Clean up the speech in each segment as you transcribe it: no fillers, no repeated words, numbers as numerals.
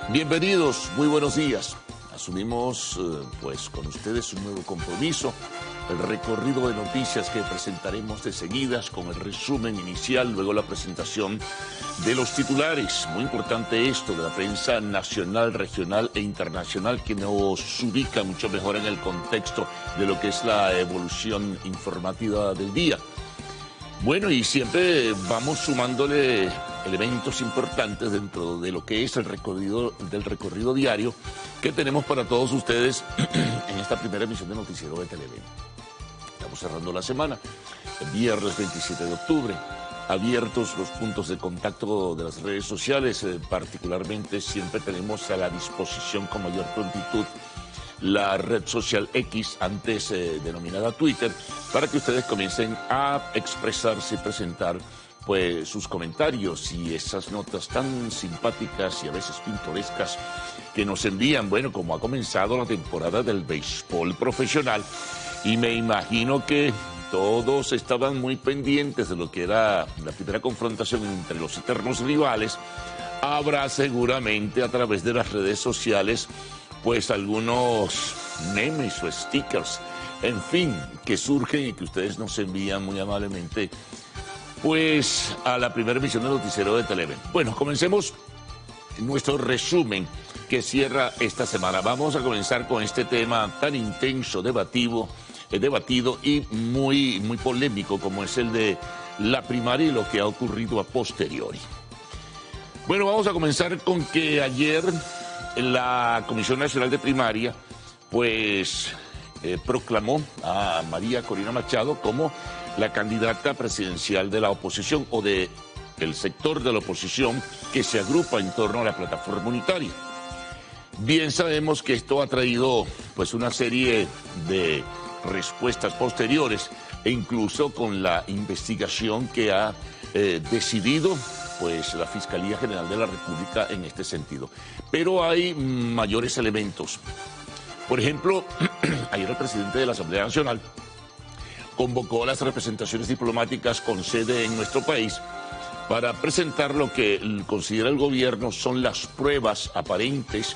Bienvenidos, muy buenos días. Asumimos pues con ustedes un nuevo compromiso, el recorrido de noticias que presentaremos de seguidas con el resumen inicial, luego la presentación de los titulares. Muy importante esto de la prensa nacional, regional e internacional que nos ubica mucho mejor en el contexto de lo que es la evolución informativa del día. Bueno, y siempre vamos sumándole elementos importantes dentro de lo que es el recorrido diario que tenemos para todos ustedes en esta primera emisión de Noticiero de Televen. Estamos cerrando la semana, el viernes 27 de octubre, abiertos los puntos de contacto de las redes sociales, particularmente siempre tenemos a la disposición con mayor prontitud la red social X, antes denominada Twitter, para que ustedes comiencen a expresarse y presentar pues sus comentarios y esas notas tan simpáticas y a veces pintorescas que nos envían. Bueno, como ha comenzado la temporada del béisbol profesional y me imagino que todos estaban muy pendientes de lo que era la primera confrontación entre los eternos rivales, habrá seguramente a través de las redes sociales pues algunos memes o stickers, en fin, que surgen y que ustedes nos envían muy amablemente pues a la primera emisión del Noticiero de Televen. Bueno, comencemos nuestro resumen que cierra esta semana. Vamos a comenzar con este tema tan intenso, debatido y muy polémico como es el de la primaria y lo que ha ocurrido a posteriori. Bueno, vamos a comenzar con que ayer la Comisión Nacional de Primaria pues proclamó a María Corina Machado como la candidata presidencial de la oposición o del sector de la oposición que se agrupa en torno a la plataforma unitaria. Bien sabemos que esto ha traído pues una serie de respuestas posteriores e incluso con la investigación que ha decidido pues la Fiscalía General de la República en este sentido. Pero hay mayores elementos. Por ejemplo, ayer el presidente de la Asamblea Nacional convocó a las representaciones diplomáticas con sede en nuestro país para presentar lo que considera el gobierno son las pruebas aparentes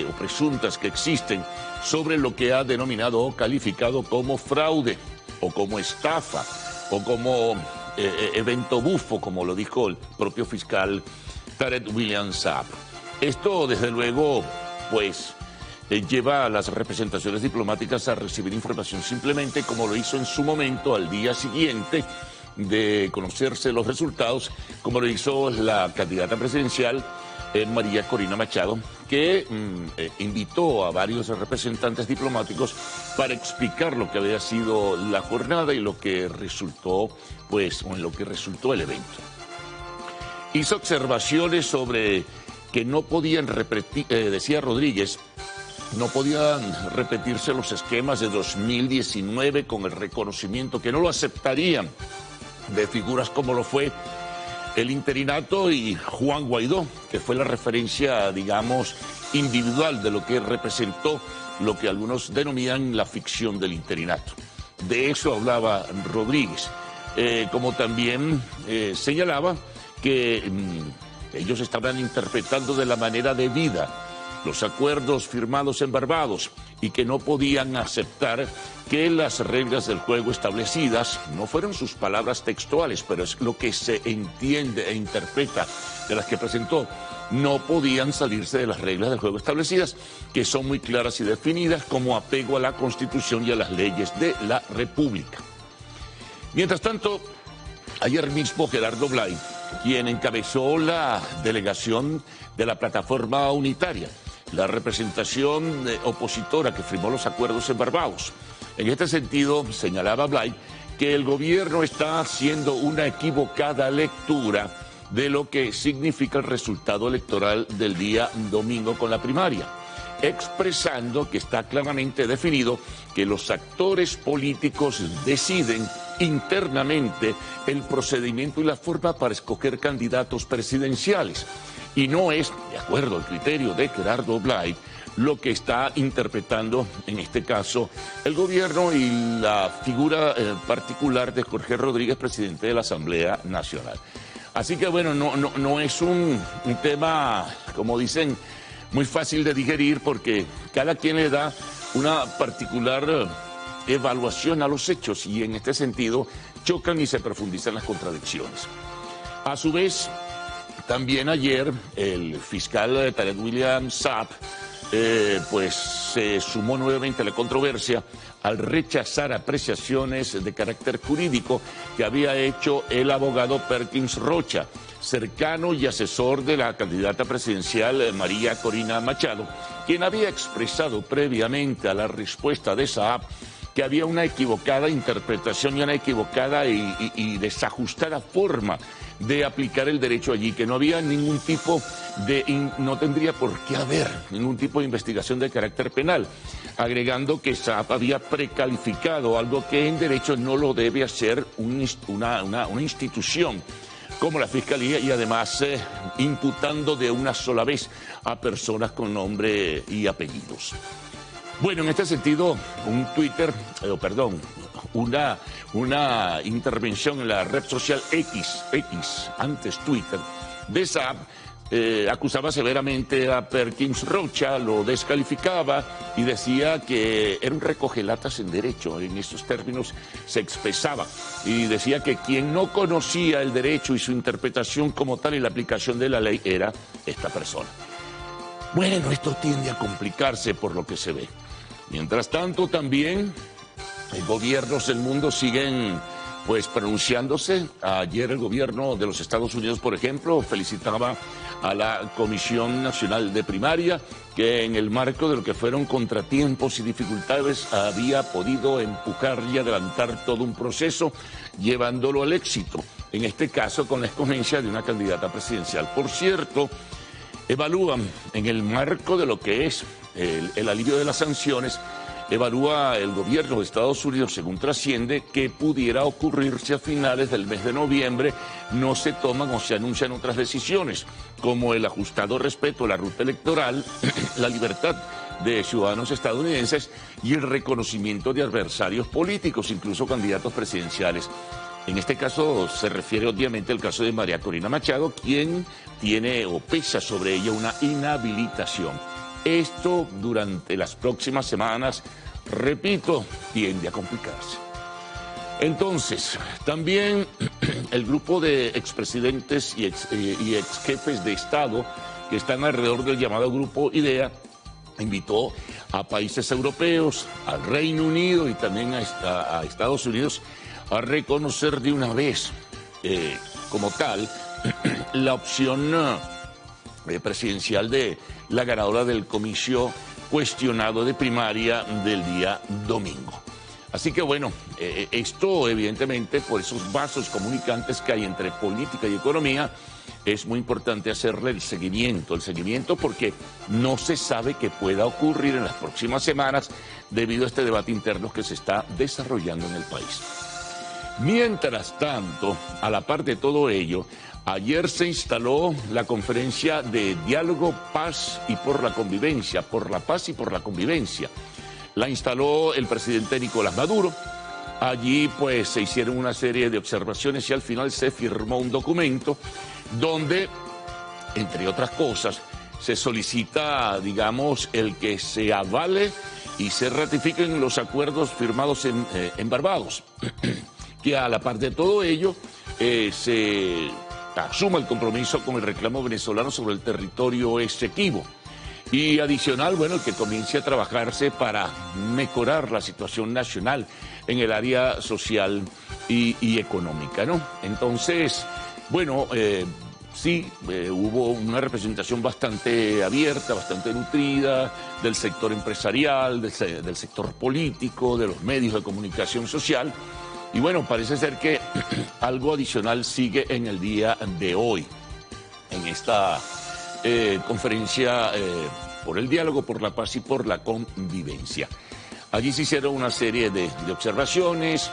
o presuntas que existen sobre lo que ha denominado o calificado como fraude o como estafa o como evento bufo, como lo dijo el propio fiscal Tarek William Saab. Esto, desde luego, pues lleva a las representaciones diplomáticas a recibir información simplemente como lo hizo en su momento al día siguiente de conocerse los resultados, como lo hizo la candidata presidencial María Corina Machado, que invitó a varios representantes diplomáticos para explicar lo que había sido la jornada y lo que resultó, pues, o en lo que resultó el evento. Hizo observaciones sobre que no podían repetir, decía Rodríguez, no podían repetirse los esquemas de 2019 con el reconocimiento, que no lo aceptarían de figuras como lo fue el interinato y Juan Guaidó, que fue la referencia, digamos, individual de lo que representó lo que algunos denominan la ficción del interinato. De eso hablaba Rodríguez, como también señalaba que ellos estaban interpretando de la manera debida los acuerdos firmados en Barbados y que no podían aceptar que las reglas del juego establecidas, no fueron sus palabras textuales, pero es lo que se entiende e interpreta de las que presentó, no podían salirse de las reglas del juego establecidas, que son muy claras y definidas como apego a la Constitución y a las leyes de la República. Mientras tanto, ayer mismo Gerardo Blay, quien encabezó la delegación de la plataforma unitaria, la representación opositora que firmó los acuerdos en Barbados. En este sentido, señalaba Blay que el gobierno está haciendo una equivocada lectura de lo que significa el resultado electoral del día domingo con la primaria, expresando que está claramente definido que los actores políticos deciden internamente el procedimiento y la forma para escoger candidatos presidenciales. Y no es, de acuerdo al criterio de Gerardo Blay, lo que está interpretando, en este caso, el gobierno y la figura particular de Jorge Rodríguez, presidente de la Asamblea Nacional. Así que, bueno, no es un tema, como dicen, muy fácil de digerir porque cada quien le da una particular evaluación a los hechos y en este sentido chocan y se profundizan las contradicciones. A su vez, también ayer el fiscal Tarek William Saab pues se sumó nuevamente a la controversia al rechazar apreciaciones de carácter jurídico que había hecho el abogado Perkins Rocha, cercano y asesor de la candidata presidencial María Corina Machado, quien había expresado previamente a la respuesta de Saab que había una equivocada interpretación y una equivocada y desajustada forma de aplicar el derecho allí, que no había ningún tipo no tendría por qué haber ningún tipo de investigación de carácter penal, agregando que Saab había precalificado algo que en derecho no lo debe hacer una institución como la Fiscalía y además imputando de una sola vez a personas con nombre y apellidos. Bueno, en este sentido, una intervención en la red social X, antes Twitter, de Saab, acusaba severamente a Perkins Rocha, lo descalificaba y decía que era un recogelatas en derecho, en estos términos se expresaba, y decía que quien no conocía el derecho y su interpretación como tal y la aplicación de la ley era esta persona. Bueno, esto tiende a complicarse por lo que se ve. Mientras tanto, también gobiernos del mundo siguen pues pronunciándose. Ayer el gobierno de los Estados Unidos, por ejemplo, felicitaba a la Comisión Nacional de Primaria, que en el marco de lo que fueron contratiempos y dificultades había podido empujar y adelantar todo un proceso, llevándolo al éxito, en este caso con la escogencia de una candidata presidencial. Por cierto, evalúan en el marco de lo que es el alivio de las sanciones, evalúa el gobierno de Estados Unidos, según trasciende, que pudiera ocurrirse a finales del mes de noviembre. No se toman o se anuncian otras decisiones, como el ajustado respeto a la ruta electoral, la libertad de ciudadanos estadounidenses y el reconocimiento de adversarios políticos, incluso candidatos presidenciales. En este caso se refiere obviamente al caso de María Corina Machado, quien tiene o pesa sobre ella una inhabilitación. Esto durante las próximas semanas, repito, tiende a complicarse. Entonces, también el grupo de expresidentes y ex jefes de Estado que están alrededor del llamado Grupo IDEA invitó a países europeos, al Reino Unido y también a Estados Unidos a reconocer de una vez como tal la opción presidencial de la ganadora del comicio cuestionado de primaria del día domingo. Así que bueno, esto evidentemente por esos vasos comunicantes que hay entre política y economía, es muy importante hacerle el seguimiento porque no se sabe qué pueda ocurrir en las próximas semanas debido a este debate interno que se está desarrollando en el país. Mientras tanto, a la par de todo ello, ayer se instaló la conferencia de diálogo, paz y por la convivencia, por la paz y por la convivencia. La instaló el presidente Nicolás Maduro. Allí pues se hicieron una serie de observaciones y al final se firmó un documento donde, entre otras cosas, se solicita, digamos, el que se avale y se ratifiquen los acuerdos firmados en Barbados. Que a la par de todo ello se asuma el compromiso con el reclamo venezolano sobre el territorio Esequibo. Y adicional, bueno, que comience a trabajarse para mejorar la situación nacional en el área social y económica, ¿no? Entonces, bueno, sí, hubo una representación bastante abierta, bastante nutrida del sector empresarial, del sector político, de los medios de comunicación social. Y bueno, parece ser que algo adicional sigue en el día de hoy, en esta conferencia por el diálogo, por la paz y por la convivencia. Allí se hicieron una serie de observaciones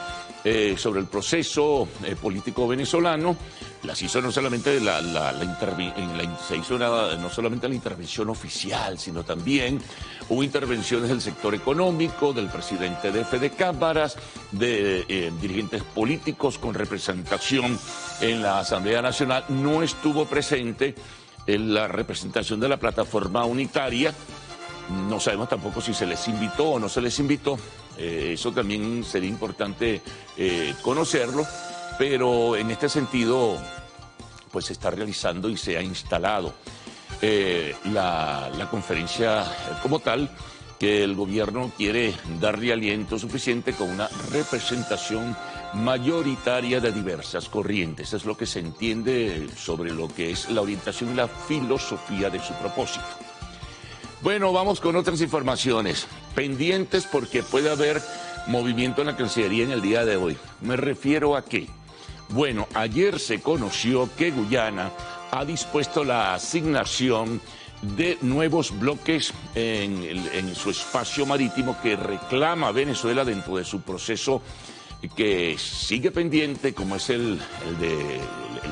sobre el proceso político venezolano. Las hizo no solamente no solamente la intervención oficial, sino también hubo intervenciones del sector económico, del presidente de Fede Cámaras, de dirigentes políticos con representación en la Asamblea Nacional. No estuvo presente la representación de la plataforma unitaria. No sabemos tampoco si se les invitó o no se les invitó. Eso también sería importante conocerlo, pero en este sentido pues se está realizando y se ha instalado la conferencia como tal, que el gobierno quiere darle aliento suficiente con una representación mayoritaria de diversas corrientes. Es lo que se entiende sobre lo que es la orientación y la filosofía de su propósito. Bueno, vamos con otras informaciones. Pendientes porque puede haber movimiento en la Cancillería en el día de hoy. Me refiero a que, bueno, ayer se conoció que Guyana ha dispuesto la asignación de nuevos bloques en su espacio marítimo que reclama Venezuela dentro de su proceso que sigue pendiente, como es el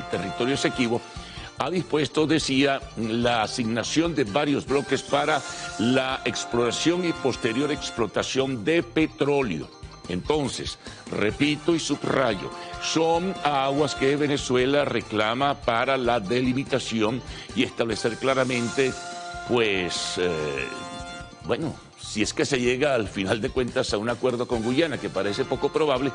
territorio Esequibo. Ha dispuesto, decía, la asignación de varios bloques para la exploración y posterior explotación de petróleo. Entonces, repito y subrayo, son aguas que Venezuela reclama para la delimitación y establecer claramente, pues, bueno, si es que se llega al final de cuentas a un acuerdo con Guyana, que parece poco probable,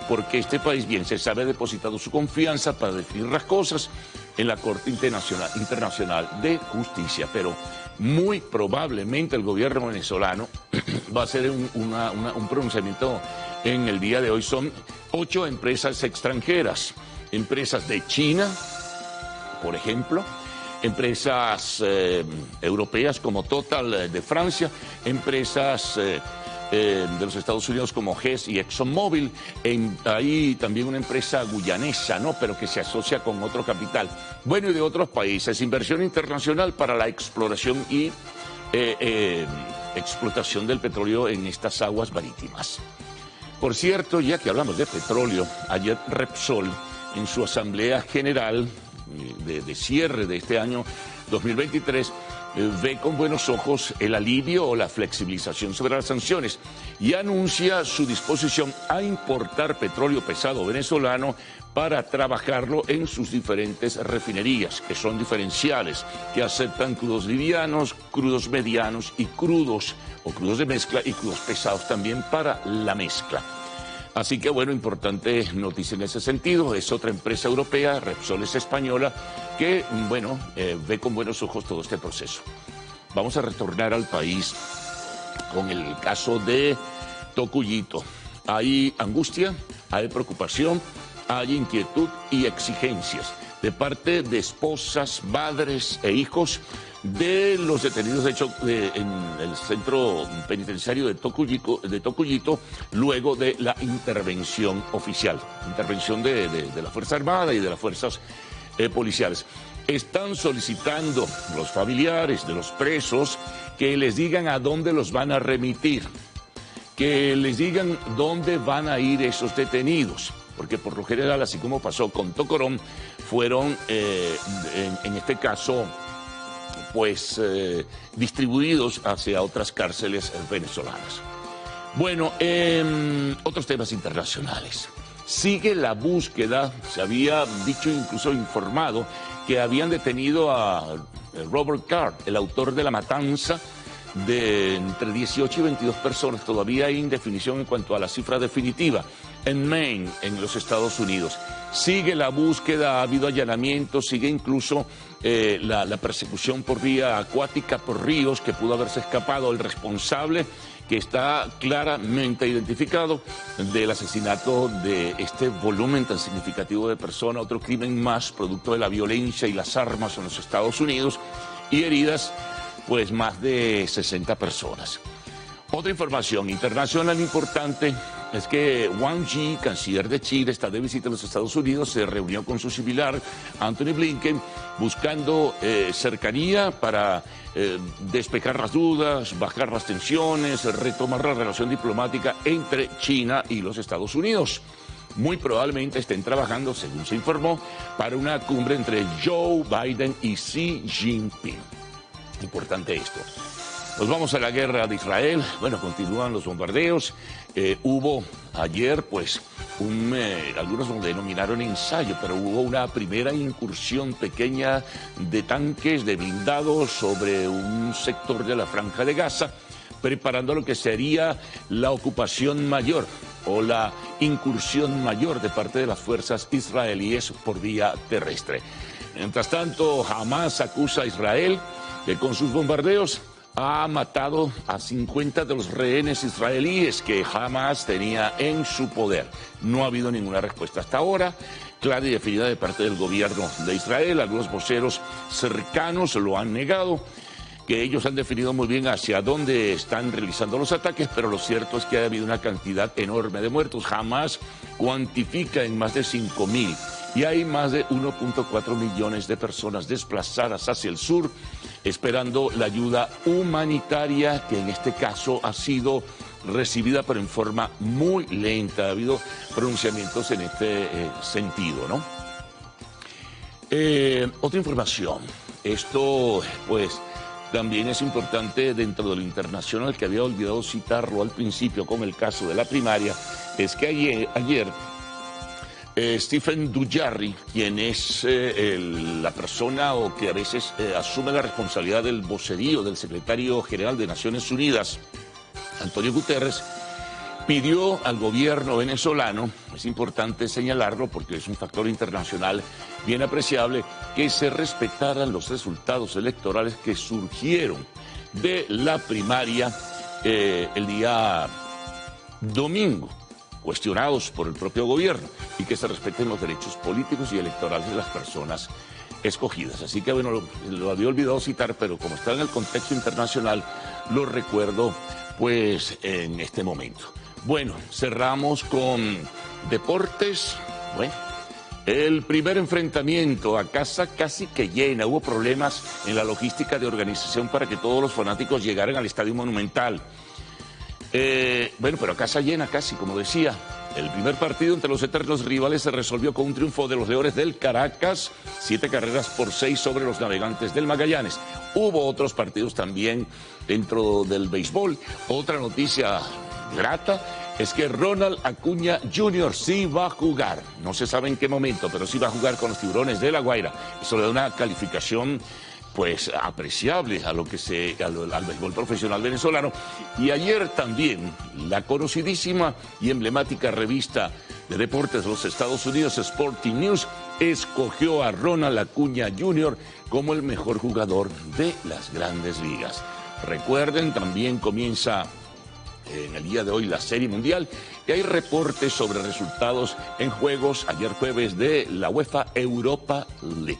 porque este país, bien se sabe, ha depositado su confianza para definir las cosas en la Corte Internacional de Justicia, pero muy probablemente el gobierno venezolano va a hacer un pronunciamiento en el día de hoy. Son 8 empresas extranjeras, empresas de China, por ejemplo, empresas europeas como Total de Francia, empresas de los Estados Unidos como Hess y ExxonMobil, hay también una empresa guyanesa, ¿no?, pero que se asocia con otro capital. Bueno, y de otros países, inversión internacional para la exploración y explotación del petróleo en estas aguas marítimas. Por cierto, ya que hablamos de petróleo, ayer Repsol, en su asamblea general de cierre de este año 2023, ve con buenos ojos el alivio o la flexibilización sobre las sanciones y anuncia su disposición a importar petróleo pesado venezolano para trabajarlo en sus diferentes refinerías, que son diferenciales, que aceptan crudos livianos, crudos medianos y crudos, o crudos de mezcla y crudos pesados también para la mezcla. Así que, bueno, importante noticia en ese sentido. Es otra empresa europea, Repsol es española, que, bueno, ve con buenos ojos todo este proceso. Vamos a retornar al país con el caso de Tocuyito. Hay angustia, hay preocupación, hay inquietud y exigencias de parte de esposas, padres e hijos de los detenidos en el centro penitenciario de Tocuyito, luego de la intervención oficial, intervención de la Fuerza Armada y de las fuerzas policiales. Están solicitando los familiares de los presos que les digan a dónde los van a remitir, que les digan dónde van a ir esos detenidos, porque por lo general, así como pasó con Tocorón, fueron en este caso pues distribuidos hacia otras cárceles venezolanas. Bueno, otros temas internacionales. Sigue la búsqueda, se había dicho, incluso informado, que habían detenido a Robert Card, el autor de la matanza de entre 18 y 22 personas. Todavía hay indefinición en cuanto a la cifra definitiva. En Maine, en los Estados Unidos. Sigue la búsqueda, ha habido allanamientos, sigue incluso la persecución por vía acuática, por ríos, que pudo haberse escapado. El responsable, que está claramente identificado, del asesinato de este volumen tan significativo de personas, otro crimen más, producto de la violencia y las armas en los Estados Unidos, y heridas, pues, más de 60 personas. Otra información internacional importante es que Wang Yi, canciller de Chile, está de visita en los Estados Unidos, se reunió con su similar, Anthony Blinken, buscando cercanía para despejar las dudas, bajar las tensiones, retomar la relación diplomática entre China y los Estados Unidos. Muy probablemente estén trabajando, según se informó, para una cumbre entre Joe Biden y Xi Jinping. Importante esto. Nos vamos a la guerra de Israel. Bueno, continúan los bombardeos. Hubo ayer, pues, algunos lo denominaron ensayo, pero hubo una primera incursión pequeña de tanques, de blindados sobre un sector de la Franja de Gaza, preparando lo que sería la ocupación mayor o la incursión mayor de parte de las fuerzas israelíes por vía terrestre. Mientras tanto, Hamas acusa a Israel que con sus bombardeos ha matado a 50 de los rehenes israelíes que Hamas tenía en su poder. No ha habido ninguna respuesta hasta ahora, clara y definida de parte del gobierno de Israel. Algunos voceros cercanos lo han negado, que ellos han definido muy bien hacia dónde están realizando los ataques, pero lo cierto es que ha habido una cantidad enorme de muertos. Hamas cuantifica en más de 5.000 y hay más de 1.4 millones de personas desplazadas hacia el sur, esperando la ayuda humanitaria, que en este caso ha sido recibida, pero en forma muy lenta. Ha habido pronunciamientos en este sentido, ¿no? Otra información. Esto, pues, también es importante dentro de lo internacional, que había olvidado citarlo al principio con el caso de la primaria, es que ayer Stephen Dujarric, quien es la persona o que a veces asume la responsabilidad del vocerío del secretario general de Naciones Unidas, Antonio Guterres, pidió al gobierno venezolano, es importante señalarlo porque es un factor internacional bien apreciable, que se respetaran los resultados electorales que surgieron de la primaria el día domingo, cuestionados por el propio gobierno, y que se respeten los derechos políticos y electorales de las personas escogidas. Así que, bueno, lo había olvidado citar, pero como está en el contexto internacional, lo recuerdo, pues, en este momento. Bueno, cerramos con deportes. Bueno, el primer enfrentamiento a casa casi que llena. Hubo problemas en la logística de organización para que todos los fanáticos llegaran al Estadio Monumental. Bueno, pero a casa llena casi, como decía. El primer partido entre los eternos rivales se resolvió con un triunfo de los Leones del Caracas, 7-6 sobre los Navegantes del Magallanes. Hubo otros partidos también dentro del béisbol. Otra noticia grata es que Ronald Acuña Jr. sí va a jugar. No se sabe en qué momento, pero sí va a jugar con los Tiburones de La Guaira. Eso le da una calificación, pues, apreciable a lo que al béisbol profesional venezolano. Y ayer también la conocidísima y emblemática revista de deportes de los Estados Unidos, Sporting News, escogió a Ronald Acuña Jr. como el mejor jugador de las Grandes Ligas. Recuerden, también comienza en el día de hoy la Serie Mundial y hay reportes sobre resultados en juegos ayer jueves de la UEFA Europa League.